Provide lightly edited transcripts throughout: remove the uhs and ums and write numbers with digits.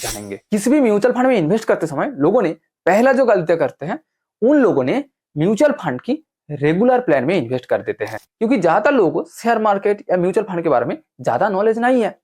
जानेंगे। किसी भी म्यूचुअल फंड में इन्वेस्ट करते समय लोगों ने पहला जो गलतियां करते हैं, उन लोगों ने म्यूचुअल फंड की रेगुलर प्लान में इन्वेस्ट कर देते हैं, क्योंकि ज्यादातर लोगों को शेयर मार्केट या म्यूचुअल फंड के बारे में ज्यादा नॉलेज नहीं है।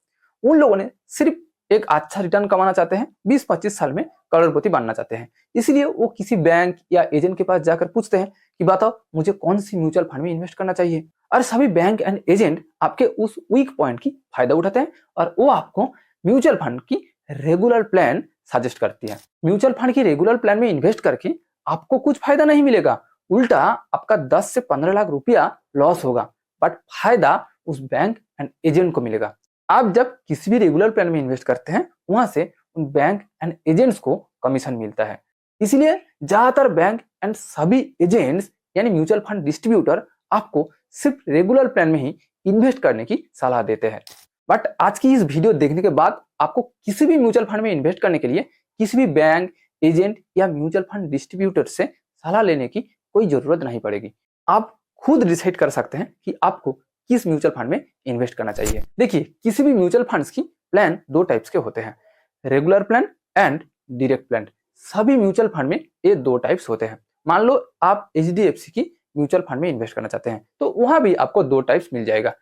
उन लोगों ने सिर्फ एक अच्छा रिटर्न कमाना चाहते हैं, 20-25 साल में करोड़पति बनना चाहते हैं, इसलिए वो किसी बैंक या एजेंट के पास जाकर पूछते हैं कि बताओ मुझे कौन सी म्यूचुअल फंड में इन्वेस्ट करना चाहिए। और सभी बैंक एंड एजेंट आपके उस वीक पॉइंट की फायदा उठाते हैं और वो आपको म्यूचुअल फंड की रेगुलर प्लान सजेस्ट करती है। म्यूचुअल फंड की रेगुलर प्लान में इन्वेस्ट करके आपको कुछ फायदा नहीं मिलेगा, उल्टा आपका 10 से 15 लाख रुपया लॉस होगा, बट फायदा उस बैंक एंड एजेंट को मिलेगा। आप जब किसी भी रेगुलर प्लान में इन्वेस्ट करते हैं, वहां से उन बैंक एंड एजेंट्स को कमीशन मिलता है। इसलिए ज्यादातर बैंक एंड सभी एजेंट्स यानी म्यूचुअल फंड डिस्ट्रीब्यूटर आपको सिर्फ रेगुलर प्लान में ही इन्वेस्ट करने की सलाह देते हैं। बट आज की इस वीडियो देखने के बाद आपको किसी भी म्यूचुअल फंड में इन्वेस्ट करने के लिए किसी भी बैंक, एजेंट या म्यूचुअल फंड डिस्ट्रीब्यूटर से सलाह लेने की कोई जरूरत नहीं पड़ेगी। आप खुद डिसाइड कर सकते हैं कि आपको किस म्यूचुअल फंड में इन्वेस्ट करना चाहिए। देखिए, किसी भी म्यूचुअल फंड्स की प्लान दो टाइप्स के होते हैं, regular plan and direct plan. सभी म्यूचुअल फंड में ये दो टाइप्स होते हैं। मान लो आप HDFC की म्यूचुअल फंड में इन्वेस्ट करना चाहते हैं, तो वहां भी आपको दो टाइप्स मिल जाएगा,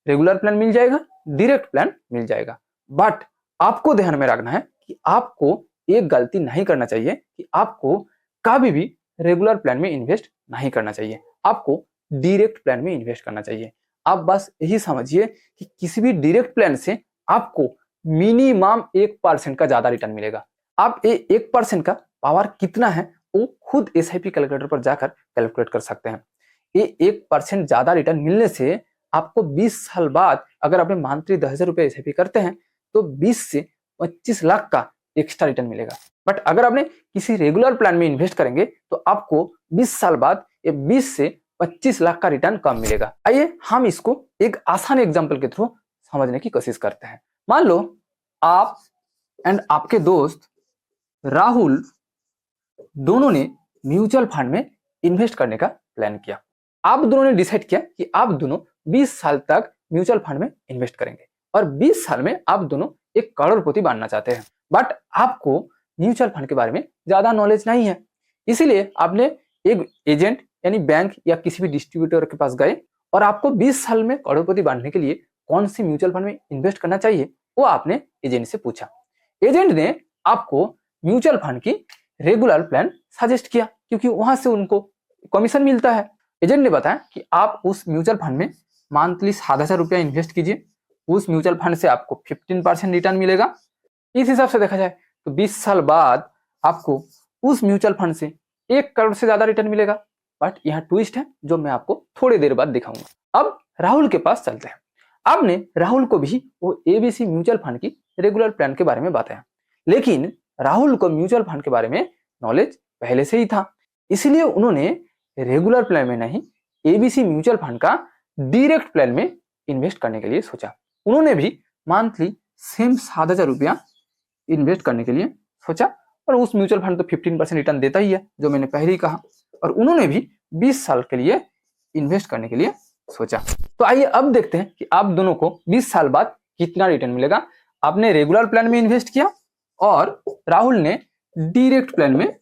रेगुलर प्लान मिल जाएगा, डायरेक्ट प्लान मिल जाएगा। बट आपको ध्यान में रखना है कि आपको एक गलती नहीं करना चाहिए कि आपको कभी भी रेगुलर प्लान में इन्वेस्ट नहीं करना चाहिए, आपको डायरेक्ट प्लान में इन्वेस्ट करना चाहिए। आप बस यही समझिए कि किसी भी डायरेक्ट प्लान से आपको मिनिमम 1% का ज्यादा रिटर्न मिलेगा। आप ये 1% का पावर कितना है वो खुद SIP कैलकुलेटर पर जाकर कैलकुलेट कर सकते हैं। ये 1% ज्यादा रिटर्न मिलने से आपको 20 साल बाद अगर आपने मंथली 10,000 रुपए SIP करते हैं तो 20 से 25 लाख का एक्स्ट्रा रिटर्न मिलेगा। बट अगर आपने किसी रेगुलर प्लान में इन्वेस्ट करेंगे तो आपको 20 साल बाद ये 20 से 25 लाख का रिटर्न कम मिलेगा। आइए हम इसको एक आसान एग्जांपल के थ्रू समझने की कोशिश करते हैं। मान लो आप एंड आपके दोस्त राहुल दोनों ने म्यूचुअल फंड में इन्वेस्ट करने का प्लान किया। आप दोनों ने डिसाइड किया कि आप दोनों 20 साल तक म्यूचुअल फंड में इन्वेस्ट करेंगे और 20 साल में आप दोनों एक करोड़पति बनना चाहते हैं। बट आपको म्यूचुअल फंड के बारे में ज्यादा नॉलेज नहीं है, इसीलिए आपने एक एजेंट यानी बैंक या किसी भी डिस्ट्रीब्यूटर के पास गए और आपको 20 साल में करोड़पति बनने के लिए कौन सी म्यूचुअल फंड में इन्वेस्ट करना चाहिए वो आपने एजेंट से पूछा। एजेंट ने आपको म्यूचुअल फंड की रेगुलर प्लान सजेस्ट किया, क्योंकि वहां से उनको कमीशन मिलता है। एजेंट ने बताया कि आप उस म्यूचुअल फंड में मंथली 7,000 रुपया इन्वेस्ट कीजिए, उस म्यूचुअल फंड से आपको 15% रिटर्न मिलेगा। इस हिसाब से देखा जाए तो 20 साल बाद आपको उस म्यूचुअल फंड से 1 करोड़ से ज्यादा रिटर्न मिलेगा। बट यहाँ ट्विस्ट है जो मैं आपको थोड़ी देर बाद दिखाऊंगा। अब राहुल के पास चलते हैं। आपने राहुल को भी वो ABC म्यूचुअल फंड की रेगुलर प्लान के बारे में बताया, लेकिन राहुल को म्यूचुअल फंड के बारे में नॉलेज पहले से ही था, इसलिए उन्होंने रेगुलर प्लान में नहीं ABC म्यूचुअल फंड का डायरेक्ट प्लान में इन्वेस्ट करने के लिए सोचा। उन्होंने भी मंथली सेम 7,000 रुपया इन्वेस्ट करने के लिए सोचा और उस म्यूचुअल फंड तो 15% रिटर्न देता ही है, जो मैंने पहले ही कहा, और उन्होंने भी 20 साल के लिए इन्वेस्ट करने के लिए सोचा। तो आइए अब देखते हैं कि आप दोनों को 20 साल बाद कितना रिटर्न मिलेगा। आपने रेगुलर प्लान में इन्वेस्ट किया और राहुल ने डायरेक्ट प्लान में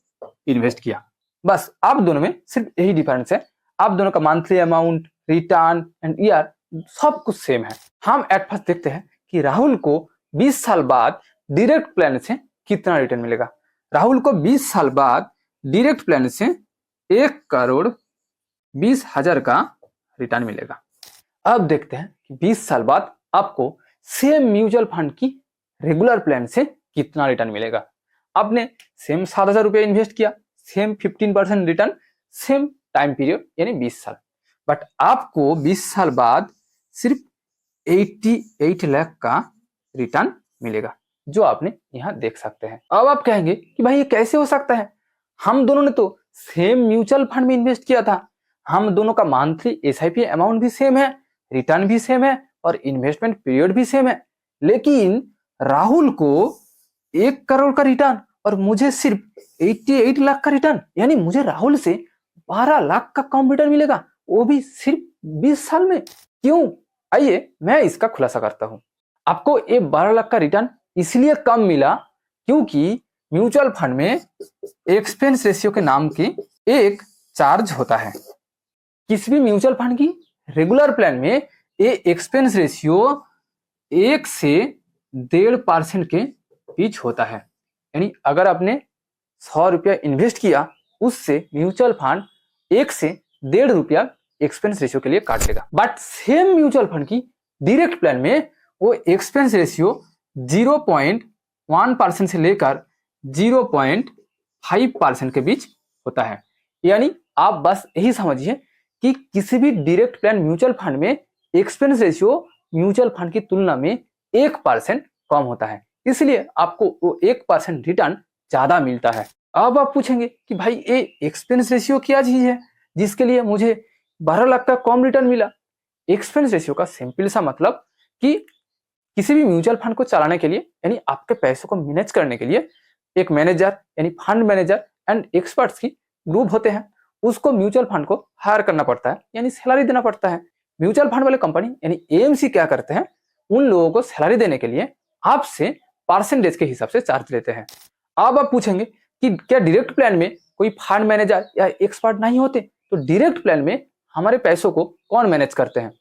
इन्वेस्ट किया। बस आप दोनों में सिर्फ यही डिफरेंस है, आप दोनों का monthly amount, return and year सब कुछ सेम है। हम एट फर्स्ट देखते हैं कि राहुल को 20 साल बाद डायरेक्ट प्लान से कितना रिटर्न मिलेगा। राहुल को 20 साल बाद डायरेक्ट प्लान से 1,20,00,000 का रिटर्न मिलेगा। अब देखते हैं कि 20 साल बाद आपको सेम म्यूचुअल फंड की रेगुलर प्लान से कितना रिटर्न मिलेगा। आपने सेम 7,000 रुपया इन्वेस्ट किया, same 15% return, same time period यानी 20 साल। बट आपको 20 साल बाद सिर्फ 88 लाख का रिटर्न मिलेगा, जो आपने यहां देख सकते हैं। अब आप कहेंगे कि भाई ये कैसे हो सकता है, हम दोनों ने तो सेम म्यूचुअल फंड में इन्वेस्ट किया था, हम दोनों का मंथली SIP अमाउंट भी सेम है, रिटर्न भी सेम है और इन्वेस्टमेंट पीरियड भी सेम है, लेकिन राहुल को 1 करोड़ का रिटर्न और मुझे सिर्फ 88 लाख का रिटर्न, यानी मुझे राहुल से 12 लाख का कम रिटर्न मिलेगा, वो भी सिर्फ 20 साल में। क्यों? आइए मैं इसका खुलासा करता हूं। आपको ये 12 लाख का रिटर्न इसलिए कम मिला क्योंकि म्यूचुअल फंड में एक्सपेंस रेशियो के नाम की एक चार्ज होता है। किसी भी म्यूचुअल फंड की रेगुलर प्लान में ये एक्सपेंस रेशियो 1 से 1.5% के बीच होता है। यानी अगर आपने 100 रुपया इन्वेस्ट किया, उससे म्यूचुअल फंड 1 से 1.5 रुपया एक्सपेंस रेशियो के लिए काट लेगा। बट सेम म्यूचुअल फंड की डायरेक्ट प्लान में वो एक्सपेंस रेशियो 0.1% से लेकर 0.5% के बीच होता है। यानी आप बस यही समझिए कि किसी भी डायरेक्ट प्लान म्यूचुअल फंड में एक्सपेंस रेशियो म्यूचुअल फंड की तुलना में 1% कम होता है, इसलिए आपको वो 1% रिटर्न ज्यादा मिलता है। अब आप पूछेंगे कि भाई ये एक्सपेंस रेशियो क्या चीज है जिसके लिए मुझे 12 लाख का कम रिटर्न मिला। एक्सपेंस रेशियो का सिंपल सा मतलब कि किसी भी म्यूचुअल फंड को चलाने के लिए, यानी आपके पैसों को मैनेज करने के लिए एक मैनेजर यानी फंड मैनेजर एंड एक्सपर्ट्स की ग्रुप होते हैं। उसको म्यूचुअल फंड को हायर करना पड़ता है, यानी सैलरी देना पड़ता है। म्यूचुअल फंड वाले कंपनी यानी एएमसी क्या करते हैं, उन लोगों को सैलरी देने के लिए आपसे परसेंटेज के हिसाब से चार्ज लेते हैं। अब आप पूछेंगे कि क्या डायरेक्ट प्लान में कोई फंड मैनेजर या एक्सपर्ट नहीं होते? तो डायरेक्ट प्लान में हमारे पैसों को कौन मैनेज करते हैं?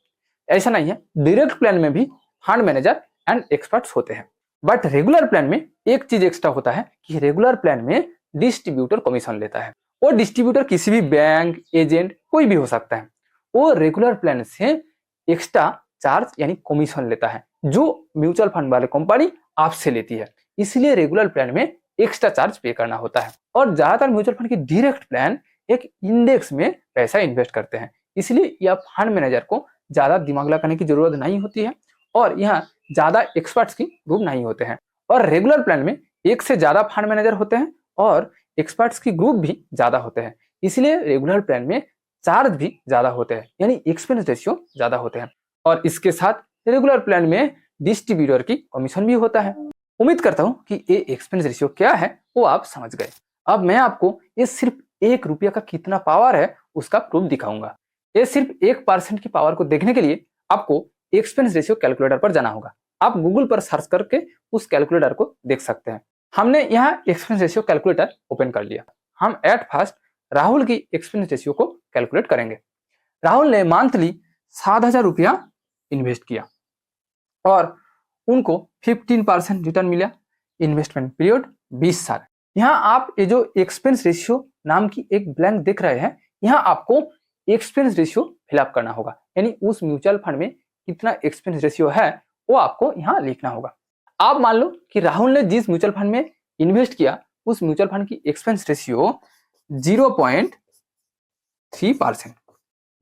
ऐसा नहीं है, डायरेक्ट प्लान में भी फंड मैनेजर एंड एक्सपर्ट्स होते हैं। बट रेगुलर प्लान में एक चीज एक्स्ट्रा होता है कि रेगुलर प्लान में डिस्ट्रीब्यूटर कमीशन लेता है। वो डिस्ट्रीब्यूटर किसी भी बैंक, एजेंट कोई भी हो सकता है। वो रेगुलर प्लान से एक्स्ट्रा चार्ज यानी कमीशन लेता है, जो म्यूचुअल फंड वाले कंपनी आपसे लेती है। इसलिए रेगुलर प्लान में एक्स्ट्रा चार्ज पे करना होता है। और ज्यादातर म्यूचुअल फंड की डायरेक्ट प्लान एक इंडेक्स में पैसा इन्वेस्ट करते हैं, इसलिए यह फंड मैनेजर को ज्यादा दिमाग लगाने की जरूरत नहीं होती है और यहाँ ज्यादा एक्सपर्ट्स की ग्रुप नहीं होते हैं। और रेगुलर प्लान में एक से ज्यादा फंड मैनेजर होते हैं और एक्सपर्ट्स की ग्रुप भी ज्यादा होते हैं, इसलिए रेगुलर प्लान में चार्ज भी ज्यादा होते हैं, यानी एक्सपेंस रेशियो ज्यादा होते हैं। और इसके साथ रेगुलर प्लान में डिस्ट्रीब्यूटर की कमीशन भी होता है। उम्मीद करता हूं कि ये एक्सपेंस रेशियो क्या है वो आप समझ गए। अब मैं आपको ये सिर्फ 1 रुपया का कितना पावर है उसका प्रूफ दिखाऊंगा। ये सिर्फ 1% की पावर को देखने के लिए आपको एक्सपेंस रेशियो कैलकुलेटर पर जाना होगा। आप गूगल पर सर्च करके उस कैलकुलेटर को देख सकते हैं। हमने यहाँ एक्सपेंस रेशियो कैलकुलेटर ओपन कर लिया। हम एट फर्स्ट राहुल की एक्सपेंस रेशियो को कैलकुलेट करेंगे। राहुल ने मंथली 7,000 रुपया इन्वेस्ट किया और उनको 15% रिटर्न मिला। इन्वेस्टमेंट पीरियड 20 साल। यहाँ आप ये जो एक्सपेंस रेशियो नाम की एक ब्लैंक देख रहे हैं, यहाँ आपको एक्सपेंस रेशियो फिलअप करना होगा, यानी उस म्यूचुअल फंड में कितना एक्सपेंस रेशियो है वो आपको यहाँ लिखना होगा। आप मान लो कि राहुल ने जिस म्यूचुअल फंड में इन्वेस्ट किया उस म्यूचुअल फंड की एक्सपेंस रेशियो 0.3%।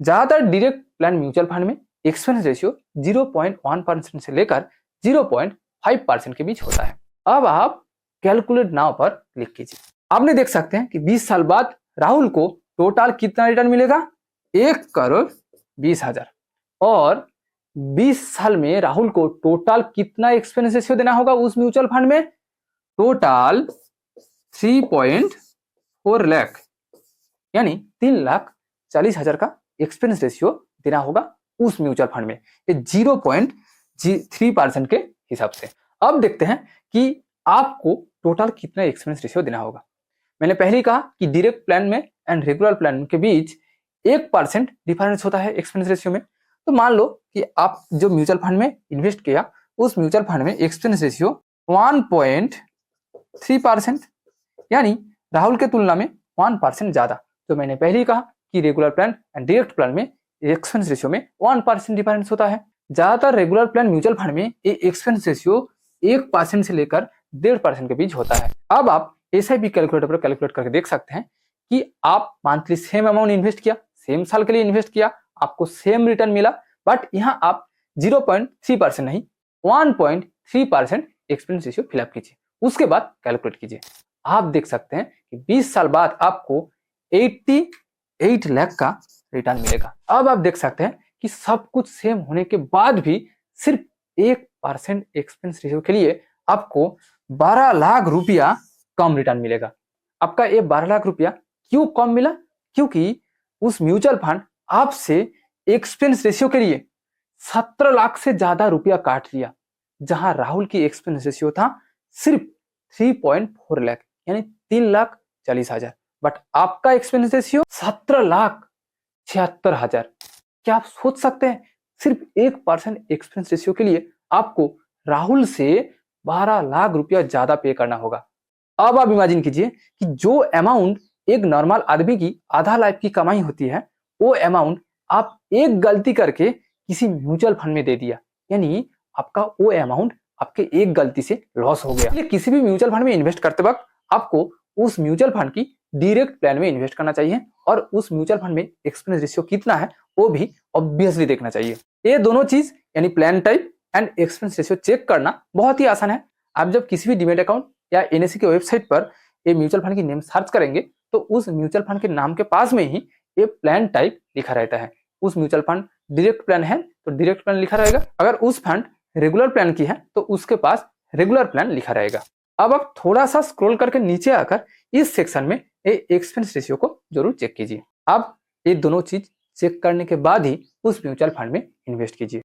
ज्यादातर डायरेक्ट प्लान म्यूचुअल फंड में एक्सपेंस रेशियो 0.1% से लेकर 0.5% के बीच होता है। अब आप कैलकुलेट नाउ पर क्लिक कीजिए। आपने देख सकते हैं कि 20 साल बाद राहुल को टोटल कितना रिटर्न मिलेगा? 1,20,000। और 20 साल में राहुल को टोटल कितना एक्सपेंस रेशियो देना होगा उस म्यूचुअल फंड में? टोटल 3.4 लाख, यानी 3,40,000 का एक्सपेंस रेशियो देना होगा उस म्यूचुअल फंड में, 0.3% के हिसाब से। अब देखते हैं कि आपको टोटल कितना एक्सपेंस रेशियो देना होगा। मैंने पहले ही कहा कि डायरेक्ट प्लान में एंड रेगुलर प्लान के बीच 1% डिफरेंस होता है एक्सपेंस रेशियो में। तो मान लो कि आप जो म्यूचुअल फंड में इन्वेस्ट किया उस म्यूचुअल फंड में एक्सपेंस रेशियो 1.3%, यानी राहुल के तुलना में 1% ज्यादा। तो मैंने पहले ही कहा कि regular plan and direct plan में एक्सपेंस रेशियो में 1% डिफरेंस होता है। ज्यादातर रेगुलर प्लान म्यूचुअल फंड में ये एक्सपेंस रेशियो 1% से लेकर 1.5% के बीच होता है। अब आप एसआईपी कैलकुलेटर पर कैलकुलेट करके देख सकते हैं कि आप मंथली सेम अमाउंट इन्वेस्ट किया, सेम साल के लिए इन्वेस्ट किया, आपको सेम रिटर्न मिला। बट यहाँ आप 0.3% नहीं 1.3% एक्सपेंस रेशियो फिलअप कीजिए, उसके बाद कैलकुलेट कीजिए। आप देख सकते हैं कि 20 साल बाद आपको 88 लाख का रिटर्न मिलेगा। अब आप देख सकते हैं कि सब कुछ सेम होने के बाद भी सिर्फ 1% एक्सपेंस रेशियो के लिए आपको 12 लाख रुपया कम रिटर्न मिलेगा। आपका ये 12 लाख रुपया क्यों कम मिला? क्योंकि उस म्यूचुअल फंड आपसे एक्सपेंस रेशियो के लिए 17 लाख से ज्यादा रुपया काट लिया, जहां राहुल की एक्सपेंस रेशियो था सिर्फ 3.4 लाख यानी 3,40,000, बट आपका एक्सपेंस रेशियो 17,76,000। क्या आप सोच सकते हैं सिर्फ 1% एक्सपेंस रेशियो के लिए आपको राहुल से 12 लाख रुपया ज्यादा पे करना होगा। अब आप इमेजिन कीजिए कि जो अमाउंट एक नॉर्मल आदमी की आधा लाइफ की कमाई होती है, वो अमाउंट आप एक गलती करके किसी म्यूचुअल फंड में दे दिया, यानी आपका वो अमाउंट आपके एक गलती से लॉस हो गया। इसलिए किसी भी म्यूचुअल फंड में इन्वेस्ट करते वक्त आपको उस म्यूचुअल फंड की डायरेक्ट प्लान में इन्वेस्ट करना चाहिए और उस म्यूचुअल फंड में एक्सपेंस रेशियो कितना है वो भी ऑब्वियसली देखना चाहिए। ये दोनों चीज यानी plan type and expense ratio check करना बहुत ही आसान है। आप जब किसी भी डीमैट अकाउंट या एनएससी की वेबसाइट पर ये म्यूचुअल फंड की नेम सर्च करेंगे तो उस म्यूचुअल फंड के नाम के पास में ही ये प्लान टाइप लिखा रहता है। उस म्यूचुअल फंड डायरेक्ट प्लान है तो डायरेक्ट प्लान लिखा रहेगा, अगर उस फंड रेगुलर प्लान की है तो उसके पास रेगुलर प्लान लिखा रहेगा। अब आप थोड़ा सा स्क्रॉल करके नीचे आकर इस सेक्शन में ये एक्सपेंस रेशियो को जरूर चेक कीजिए। अब ये दोनों चीज चेक करने के बाद ही उस म्यूचुअल फंड में इन्वेस्ट कीजिए।